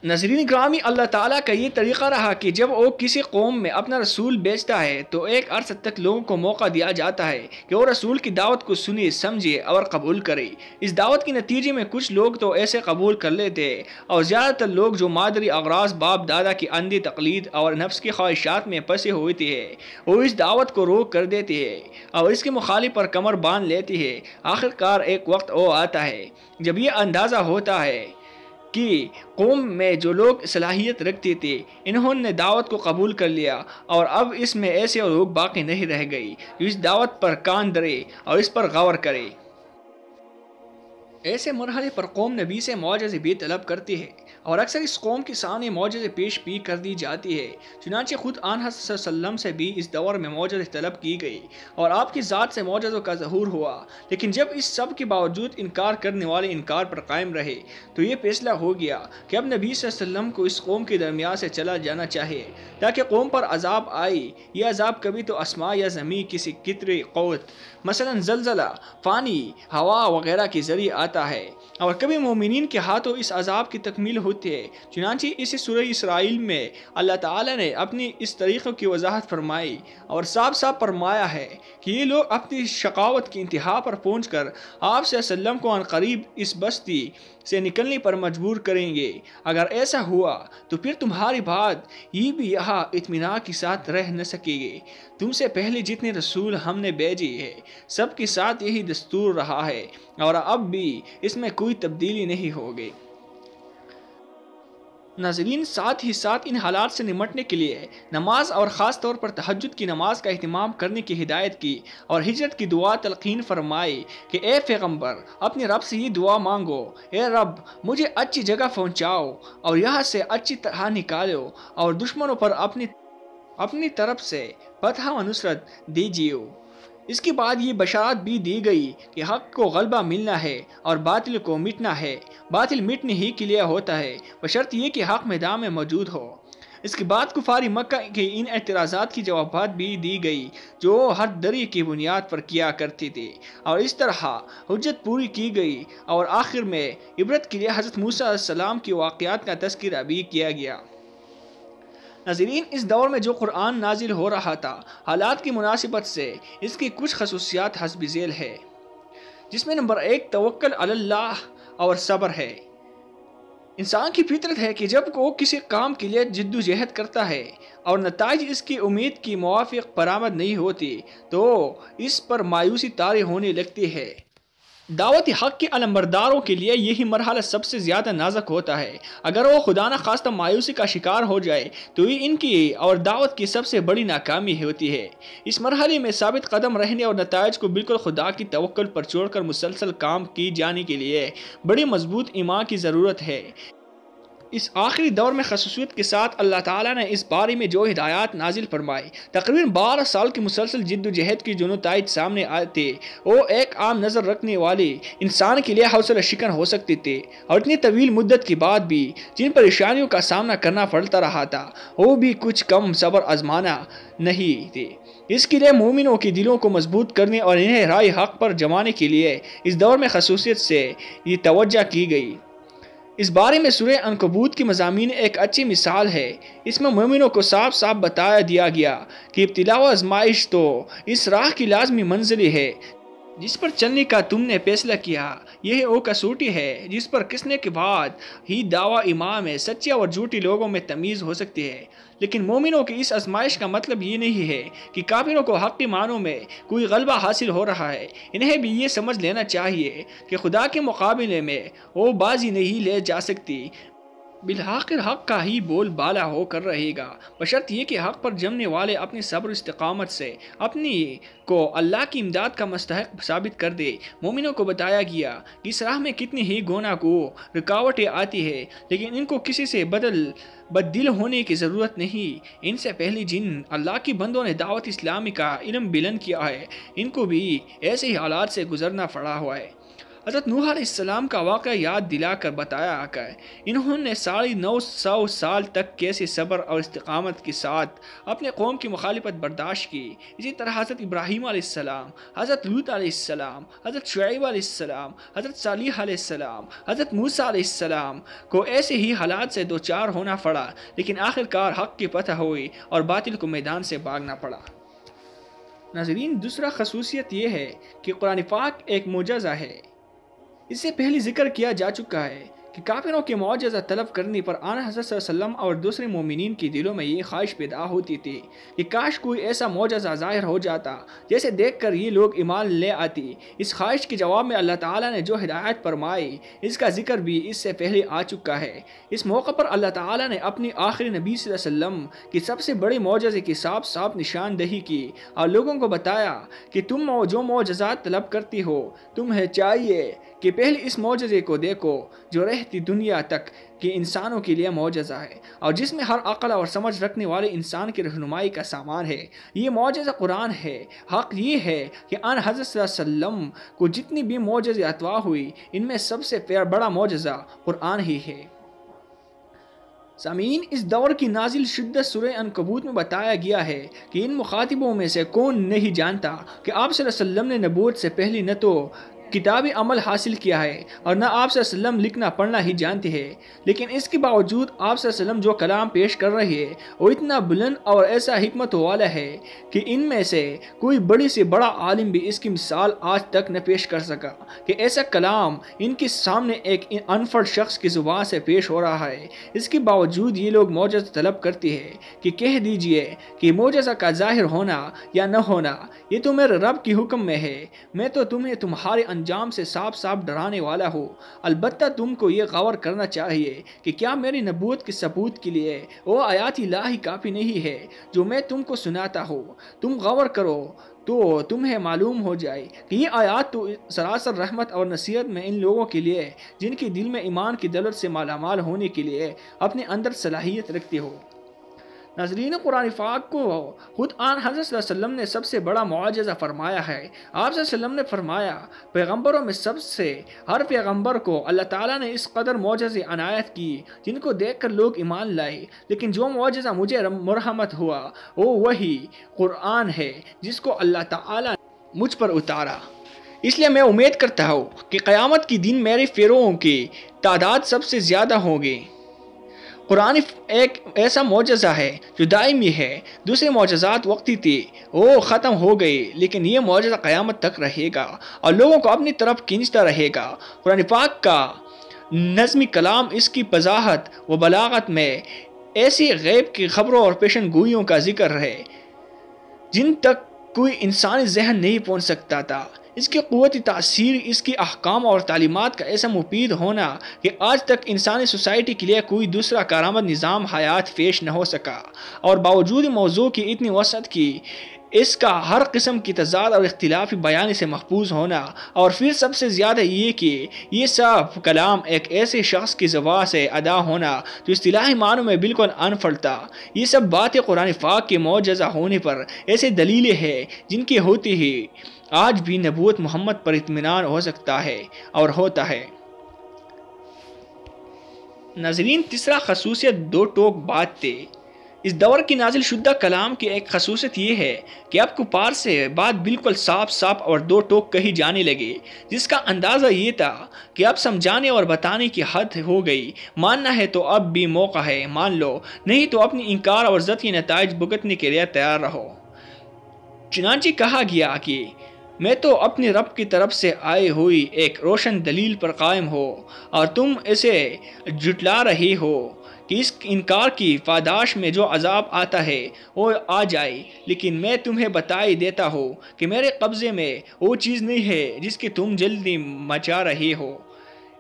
ناظرین گرامی، اللہ تعالیٰ کا یہ طریقہ رہا کہ جب وہ کسی قوم میں اپنا رسول بھیجتا ہے تو ایک عرصہ تک لوگوں کو موقع دیا جاتا ہے کہ وہ رسول کی دعوت کو سنے، سمجھے اور قبول کرے۔ اس دعوت کے نتیجے میں کچھ لوگ تو ایسے قبول کر لیتے ہیں اور زیادہ تر لوگ جو مادری اغراض، باپ دادا کی اندھی تقلید اور نفس کی خواہشات میں پھنسے ہوتے ہیں، وہ اس دعوت کو روک کر دیتے ہیں اور اس کے مخالف پر کمر باندھ لیتے ہیں۔ آخرکار ایک وقت وہ آتا ہے جب یہ اندازہ ہوتا ہے کہ قوم میں جو لوگ صلاحیت رکھتے تھے انہوں نے دعوت کو قبول کر لیا اور اب اس میں ایسے لوگ باقی نہیں رہ گئی جو اس دعوت پر کان دھرے اور اس پر غور کرے۔ ایسے مرحلے پر قوم نبی سے معجزے بھی طلب کرتی ہے اور اکثر اس قوم کے سامنے معجزے پیش بھی کر دی جاتی ہے۔ چنانچہ خود آن حضرت صلی اللہ علیہ وسلم سے بھی اس دور میں معجزے طلب کی گئی اور آپ کی ذات سے معجزوں کا ظہور ہوا، لیکن جب اس سب کے باوجود انکار کرنے والے انکار پر قائم رہے تو یہ فیصلہ ہو گیا کہ اب نبی صلی اللہ علیہ وسلم کو اس قوم کے درمیان سے چلا جانا چاہیے تاکہ قوم پر عذاب آئے۔ یہ عذاب کبھی تو آسمان یا زمین کسی قطرے قوت مثلا زلزلہ، پانی، ہوا وغیرہ کے ذریعے آتا ہے اور کبھی مومنین کے ہاتھوں اس عذاب کی تکمیل ہوتی ہے۔ چنانچہ اسی سورہ اسرائیل میں اللہ تعالیٰ نے اپنی اس طریقوں کی وضاحت فرمائی اور صاف صاف فرمایا ہے کہ یہ لوگ اپنی شقاوت کی انتہا پر پہنچ کر آپ صلی اللہ علیہ وسلم کو عنقریب اس بستی سے نکلنے پر مجبور کریں گے۔ اگر ایسا ہوا تو پھر تمہاری بات یہ بھی یہاں اطمینان کے ساتھ رہ نہ سکے گی۔ تم سے پہلے جتنے رسول ہم نے بھیجے ہیں سب کے ساتھ یہی دستور رہا ہے اور اب بھی اس میں کوئی تبدیلی نہیں ہوگی۔ ناظرین، ساتھ ہی ساتھ ان حالات سے نمٹنے کے لیے نماز اور خاص طور پر تہجد کی نماز کا اہتمام کرنے کی ہدایت کی اور ہجرت کی دعا تلقین فرمائی کہ اے پیغمبر اپنے رب سے یہ دعا مانگو، اے رب مجھے اچھی جگہ پہنچاؤ اور یہاں سے اچھی طرح نکالو اور دشمنوں پر اپنی طرف سے فتح و نصرت دیجیے۔ اس کے بعد یہ بشارت بھی دی گئی کہ حق کو غلبہ ملنا ہے اور باطل کو مٹنا ہے۔ باطل مٹنے ہی کے لیے ہوتا ہے بشرط یہ کہ حق میدان میں موجود ہو۔ اس کے بعد کفار مکہ کے ان اعتراضات کی جوابات بھی دی گئی جو ہر دری کی بنیاد پر کیا کرتے تھے اور اس طرح حجت پوری کی گئی اور آخر میں عبرت کے لیے حضرت موسیٰ علیہ السلام کے واقعات کا تذکرہ بھی کیا گیا۔ ناظرین، اس دور میں جو قرآن نازل ہو رہا تھا حالات کی مناسبت سے اس کی کچھ خصوصیات حسب ذیل ہے، جس میں نمبر 1 توکل علی اللہ اور صبر ہے۔ انسان کی فطرت ہے کہ جب وہ کسی کام کے لیے جد و جہد کرتا ہے اور نتائج اس کی امید کی موافق برآمد نہیں ہوتی تو اس پر مایوسی طاری ہونے لگتی ہے۔ دعوت حق کے علمبرداروں کے لیے یہی مرحلہ سب سے زیادہ نازک ہوتا ہے۔ اگر وہ خدا نخواستہ مایوسی کا شکار ہو جائے تو یہ ان کی اور دعوت کی سب سے بڑی ناکامی ہوتی ہے۔ اس مرحلے میں ثابت قدم رہنے اور نتائج کو بالکل خدا کی توکل پر چھوڑ کر مسلسل کام کی جانے کے لیے بڑی مضبوط ایمان کی ضرورت ہے۔ اس آخری دور میں خصوصیت کے ساتھ اللہ تعالیٰ نے اس بارے میں جو ہدایات نازل فرمائی، تقریباً 12 سال کی مسلسل جد و جہد کی جو نتائج سامنے آئے تھے وہ ایک عام نظر رکھنے والے انسان کے لیے حوصلہ شکن ہو سکتے تھے، اور اتنی طویل مدت کے بعد بھی جن پریشانیوں کا سامنا کرنا پڑتا رہا تھا وہ بھی کچھ کم صبر آزمانا نہیں تھے۔ اس کے لیے مومنوں کے دلوں کو مضبوط کرنے اور انہیں راہ حق پر جمانے کے لیے اس دور میں خصوصیت سے یہ توجہ کی گئی۔ اس بارے میں سورہ عنکبوت کی مضامین ایک اچھی مثال ہے۔ اس میں مومنوں کو صاف صاف بتا دیا گیا کہ ابتلا و آزمائش تو اس راہ کی لازمی منزل ہے جس پر چلنے کا تم نے فیصلہ کیا، یہ وہ کسوٹی ہے جس پر کسنے کے بعد ہی دعویٰ ایمان میں سچے اور جھوٹے لوگوں میں تمیز ہو سکتی ہے۔ لیکن مومنوں کی اس آزمائش کا مطلب یہ نہیں ہے کہ کافروں کو حقی معنوں میں کوئی غلبہ حاصل ہو رہا ہے۔ انہیں بھی یہ سمجھ لینا چاہیے کہ خدا کے مقابلے میں وہ بازی نہیں لے جا سکتی، بالآخر حق کا ہی بول بالا ہو کر رہے گا، بشرط یہ کہ حق پر جمنے والے اپنی صبر و استقامت سے اپنی کو اللہ کی امداد کا مستحق ثابت کر دے۔ مومنوں کو بتایا گیا کہ اس راہ میں کتنی ہی گناہ کو رکاوٹیں آتی ہے، لیکن ان کو کسی سے بد دل ہونے کی ضرورت نہیں۔ ان سے پہلے جن اللہ کی بندوں نے دعوت اسلامی کا علم بلند کیا ہے ان کو بھی ایسے ہی حالات سے گزرنا پڑا ہوا ہے۔ حضرت نوح علیہ السلام کا واقعہ یاد دلا کر بتایا کہ انہوں نے 950 سال تک کیسے صبر اور استقامت کے ساتھ اپنے قوم کی مخالفت برداشت کی۔ اسی طرح حضرت ابراہیم علیہ السلام، حضرت لوط علیہ السلام، حضرت شعیب علیہ السلام، حضرت صالح علیہ السلام، حضرت موسیٰ علیہ السلام کو ایسے ہی حالات سے دوچار ہونا پڑا، لیکن آخرکار حق کی فتح ہوئی اور باطل کو میدان سے بھاگنا پڑا۔ ناظرین، دوسرا خصوصیت یہ ہے کہ قرآن پاک ایک معجزہ ہے۔ اس سے پہلے ذکر کیا جا چکا ہے کہ کافروں کے معجزہ طلب کرنے پر آن حضرت صلی اللہ علیہ وسلم اور دوسرے مومنین کے دلوں میں یہ خواہش پیدا ہوتی تھی کہ کاش کوئی ایسا معجزہ ظاہر ہو جاتا جیسے دیکھ کر یہ لوگ ایمان لے آتی۔ اس خواہش کے جواب میں اللہ تعالیٰ نے جو ہدایت فرمائی اس کا ذکر بھی اس سے پہلے آ چکا ہے۔ اس موقع پر اللہ تعالیٰ نے اپنی آخری نبی صلی اللہ علیہ وسلم کی سب سے بڑے معجزے کی صاف صاف نشاندہی کی اور لوگوں کو بتایا کہ تم جو معجزات طلب کرتی ہو تمہیں چاہیے کہ پہلے اس معجزے کو دیکھو جو رہتی دنیا تک کہ انسانوں کے لیے معجزہ ہے اور جس میں ہر عقل اور سمجھ رکھنے والے انسان کی رہنمائی کا سامان ہے۔ یہ معجزہ قرآن ہے۔ حق یہ ہے کہ آن حضرت صلی اللہ علیہ وسلم کو جتنی بھی معجزے عطا ہوئی ان میں سب سے بڑا معجزہ قرآن ہی ہے۔ سامعین، اس دور کی نازل شدہ سورہ عنکبوت میں بتایا گیا ہے کہ ان مخاطبوں میں سے کون نہیں جانتا کہ آپ صلی اللہ علیہ وسلم نے نبوت سے پہلے نہ تو کتابی عمل حاصل کیا ہے اور نہ آپ صلی اللہ علیہ وسلم لکھنا پڑھنا ہی جانتے ہیں، لیکن اس کے باوجود آپ صلی اللہ علیہ وسلم جو کلام پیش کر رہے ہیں وہ اتنا بلند اور ایسا حکمت والا ہے کہ ان میں سے کوئی بڑی سے بڑا عالم بھی اس کی مثال آج تک نہ پیش کر سکا کہ ایسا کلام ان کے سامنے ایک انپڑھ شخص کی زبان سے پیش ہو رہا ہے۔ اس کے باوجود یہ لوگ معجزہ طلب کرتے ہیں کہ کہہ دیجئے کہ معجزہ کا ظاہر ہونا یا نہ ہونا یہ تو میرے رب کی حکم میں ہے، میں تو تمہیں تمہارے انجام سے صاف صاف ڈرانے والا ہو۔ البتہ تم کو یہ غور کرنا چاہیے کہ کیا میری نبوت کے ثبوت کے لیے وہ آیات الہی کافی نہیں ہے جو میں تم کو سناتا ہوں؟ تم غور کرو تو تمہیں معلوم ہو جائے کہ یہ آیات تو سراسر رحمت اور نصیحت میں ان لوگوں کے لیے جن کے دل میں ایمان کی دولت سے مالا مال ہونے کے لیے اپنے اندر صلاحیت رکھتے ہو۔ ناظرین، قرآن پاک کو خود آن حضرت صلی اللہ علیہ وسلم نے سب سے بڑا معجزہ فرمایا ہے۔ آپ صلی اللہ علیہ وسلم نے فرمایا پیغمبروں میں سب سے ہر پیغمبر کو اللہ تعالیٰ نے اس قدر معجزے عنایت کی جن کو دیکھ کر لوگ ایمان لائے، لیکن جو معجزہ مجھے مرحمت ہوا وہ وہی قرآن ہے جس کو اللہ تعالیٰ نے مجھ پر اتارا۔ اس لیے میں امید کرتا ہوں کہ قیامت کے دن میرے پیرووں کی تعداد سب سے زیادہ ہوگی۔ قرآن ایک ایسا معجزہ ہے جو دائمی ہے۔ دوسرے معجزات وقتی تھے، وہ ختم ہو گئے، لیکن یہ معجزہ قیامت تک رہے گا اور لوگوں کو اپنی طرف کھینچتا رہے گا۔ قرآن پاک کا نظمی کلام اس کی وضاحت و بلاغت میں ایسی غیب کی خبروں اور پیشن گوئیوں کا ذکر ہے جن تک کوئی انسانی ذہن نہیں پہنچ سکتا تھا۔ اس کی قوت تاثیر، اس کی احکام اور تعلیمات کا ایسا مفید ہونا کہ آج تک انسانی سوسائٹی کے لیے کوئی دوسرا کارآمد نظام حیات پیش نہ ہو سکا، اور باوجود موضوع کی اتنی وسعت کی اس کا ہر قسم کی تضاد اور اختلافی بیانی سے محفوظ ہونا، اور پھر سب سے زیادہ یہ کہ یہ سب کلام ایک ایسے شخص کی زبان سے ادا ہونا جو اصطلاحی معنوں میں بالکل انپڑھ تھا۔ یہ سب باتیں قرآن پاک کے معجزہ ہونے پر ایسے دلیلیں ہیں جن کے ہوتے ہی آج بھی نبوت محمد پر اطمینان ہو سکتا ہے اور ہوتا ہے۔ ناظرین، تیسرا خصوصیت دو ٹوک بات تھے۔ اس دور کی نازل شدہ کلام کی ایک خصوصیت یہ ہے کہ اب کفار سے بات بالکل صاف صاف اور دو ٹوک کہی جانے لگے، جس کا اندازہ یہ تھا کہ اب سمجھانے اور بتانے کی حد ہو گئی۔ ماننا ہے تو اب بھی موقع ہے، مان لو، نہیں تو اپنی انکار اور ضد کے نتائج بھگتنے کے لیے تیار رہو۔ چنانچہ کہا گیا کہ میں تو اپنے رب کی طرف سے آئی ہوئی ایک روشن دلیل پر قائم ہو اور تم اسے جھٹلا رہے ہو کہ اس انکار کی پاداش میں جو عذاب آتا ہے وہ آ جائے، لیکن میں تمہیں بتائی دیتا ہوں کہ میرے قبضے میں وہ چیز نہیں ہے جس کی تم جلدی مچا رہے ہو۔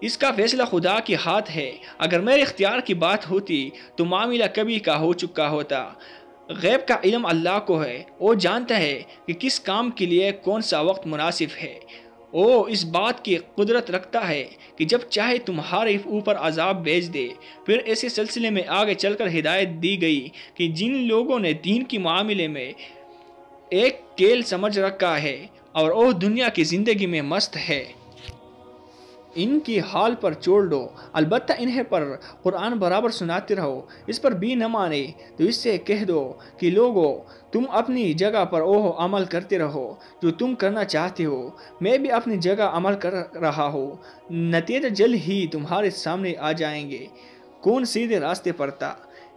اس کا فیصلہ خدا کے ہاتھ ہے۔ اگر میرے اختیار کی بات ہوتی تو معاملہ کبھی کا ہو چکا ہوتا۔ غیب کا علم اللہ کو ہے، وہ جانتا ہے کہ کس کام کے لیے کون سا وقت مناسب ہے۔ وہ اس بات کی قدرت رکھتا ہے کہ جب چاہے تمہارے اوپر عذاب بھیج دے۔ پھر ایسے سلسلے میں آگے چل کر ہدایت دی گئی کہ جن لوگوں نے دین کی معاملے میں ایک کیل سمجھ رکھا ہے اور وہ دنیا کی زندگی میں مست ہے، ان کی حال پر چھوڑ دو، البتہ انہیں پر قرآن برابر سناتے رہو۔ اس پر بھی نہ مانے تو اس سے کہہ دو کہ لوگو تم اپنی جگہ پر عمل کرتے رہو جو تم کرنا چاہتے ہو، میں بھی اپنی جگہ عمل کر رہا ہوں، نتیجہ جلد ہی تمہارے سامنے آ جائیں گے کون سیدھے راستے پر تھا۔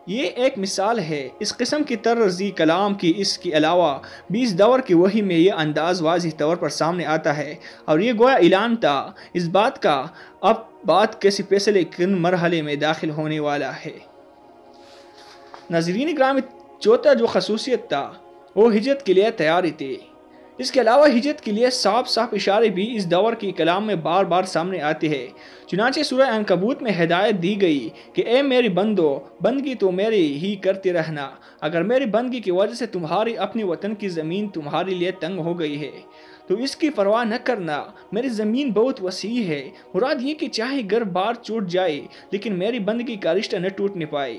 یہ ایک مثال ہے اس قسم کی طرزی کلام کی۔ اس کے علاوہ بھی اس دور کی وحی میں یہ انداز واضح طور پر سامنے آتا ہے اور یہ گویا اعلان تھا اس بات کا اب بات کسی فیصلے کن مرحلے میں داخل ہونے والا ہے۔ ناظرین گرامی، چوتھا جو خصوصیت تھا وہ ہجرت کے لیے تیاری تھی۔ اس کے علاوہ ہجرت کے لیے صاف صاف اشارے بھی اس دور کے کلام میں بار بار سامنے آتے ہیں۔ چنانچہ سورہ عنکبوت میں ہدایت دی گئی کہ اے میری بندو، بندگی تو میری ہی کرتے رہنا، اگر میری بندگی کی وجہ سے تمہاری اپنی وطن کی زمین تمہارے لیے تنگ ہو گئی ہے تو اس کی پرواہ نہ کرنا، میری زمین بہت وسیع ہے۔ مراد یہ کہ چاہے گھر بار ٹوٹ جائے لیکن میری بندگی کا رشتہ نہ ٹوٹنے پائے۔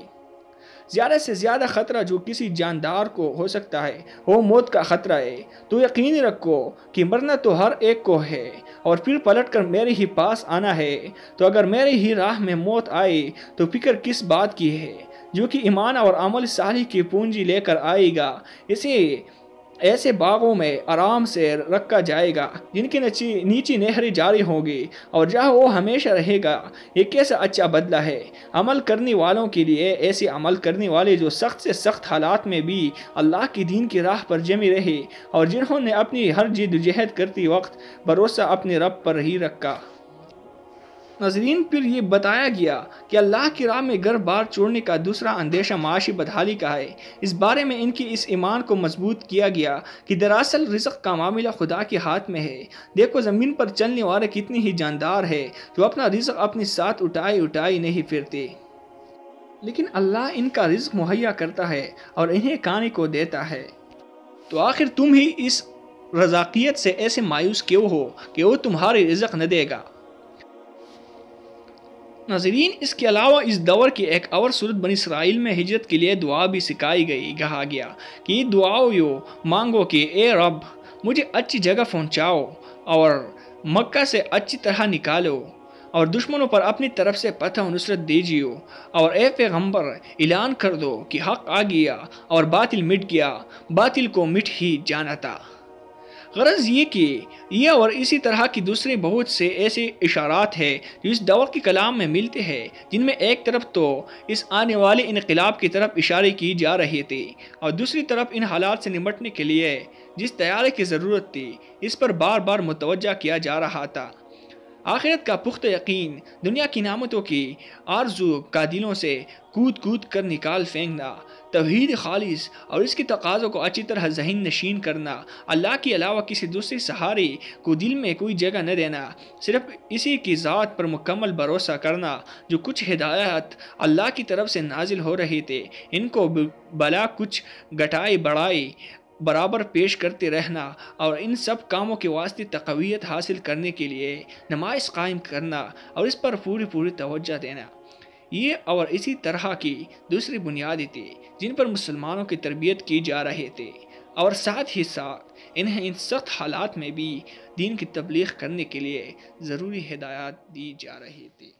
زیادہ سے زیادہ خطرہ جو کسی جاندار کو ہو سکتا ہے وہ موت کا خطرہ ہے، تو یقین رکھو کہ مرنا تو ہر ایک کو ہے اور پھر پلٹ کر میرے ہی پاس آنا ہے۔ تو اگر میرے ہی راہ میں موت آئے تو فکر کس بات کی ہے، جو کہ ایمان اور عمل صالح کی پونجی لے کر آئے گا، اسے ایسے باغوں میں آرام سے رکھا جائے گا جن کے نیچے نہریں جاری ہوگی اور جہاں وہ ہمیشہ رہے گا۔ یہ کیسا اچھا بدلہ ہے عمل کرنے والوں کے لیے، ایسے عمل کرنے والے جو سخت سے سخت حالات میں بھی اللہ کی دین کی راہ پر جمے رہے اور جنہوں نے اپنی ہر جد و جہد کرتے وقت بھروسہ اپنے رب پر ہی رکھا۔ ناظرین، پھر یہ بتایا گیا کہ اللہ کی راہ میں گھر بار چھوڑنے کا دوسرا اندیشہ معاشی بدحالی کا ہے۔ اس بارے میں ان کی اس ایمان کو مضبوط کیا گیا کہ دراصل رزق کا معاملہ خدا کے ہاتھ میں ہے۔ دیکھو زمین پر چلنے والے کتنے ہی جاندار ہیں جو اپنا رزق اپنے ساتھ اٹھائے نہیں پھرتے، لیکن اللہ ان کا رزق مہیا کرتا ہے اور انہیں کھانے کو دیتا ہے۔ تو آخر تم ہی اس رزاقیت سے ایسے مایوس کیوں ہو کہ وہ تمہارے رزق نہ دے گا؟ ناظرین، اس کے علاوہ اس دور کی ایک اور صورت بنی اسرائیل میں ہجرت کے لیے دعا بھی سکھائی گئی۔ کہا گیا کہ یہ دعاؤ یوں مانگو کہ اے رب مجھے اچھی جگہ پہنچاؤ اور مکہ سے اچھی طرح نکالو اور دشمنوں پر اپنی طرف سے فتح و نصرت دیجیے، اور اے پیغمبر اعلان کر دو کہ حق آ گیا اور باطل مٹ گیا، باطل کو مٹ ہی جانا تھا۔ غرض یہ کہ یہ اور اسی طرح کی دوسرے بہت سے ایسے اشارات ہیں جو اس دور کے کلام میں ملتے ہیں، جن میں ایک طرف تو اس آنے والے انقلاب کی طرف اشارے کی جا رہے تھے اور دوسری طرف ان حالات سے نمٹنے کے لیے جس تیاری کی ضرورت تھی اس پر بار بار متوجہ کیا جا رہا تھا۔ آخرت کا پختہ یقین، دنیا کی نعمتوں کی آرزو کا دلوں سے کود کود کر نکال پھینکنا، توحید خالص اور اس کے تقاضوں کو اچھی طرح ذہن نشین کرنا، اللہ کے علاوہ کسی دوسرے سہارے کو دل میں کوئی جگہ نہ دینا، صرف اسی کی ذات پر مکمل بھروسہ کرنا۔ جو کچھ ہدایات اللہ کی طرف سے نازل ہو رہے تھے ان کو بلا کچھ گھٹائے بڑھائے برابر پیش کرتے رہنا اور ان سب کاموں کے واسطے تقویت حاصل کرنے کے لیے نماز قائم کرنا اور اس پر پوری توجہ دینا، یہ اور اسی طرح کی دوسری بنیادیں تھی جن پر مسلمانوں کی تربیت کی جا رہی تھی، اور ساتھ ہی ساتھ انہیں ان سخت حالات میں بھی دین کی تبلیغ کرنے کے لیے ضروری ہدایات دی جا رہی تھی۔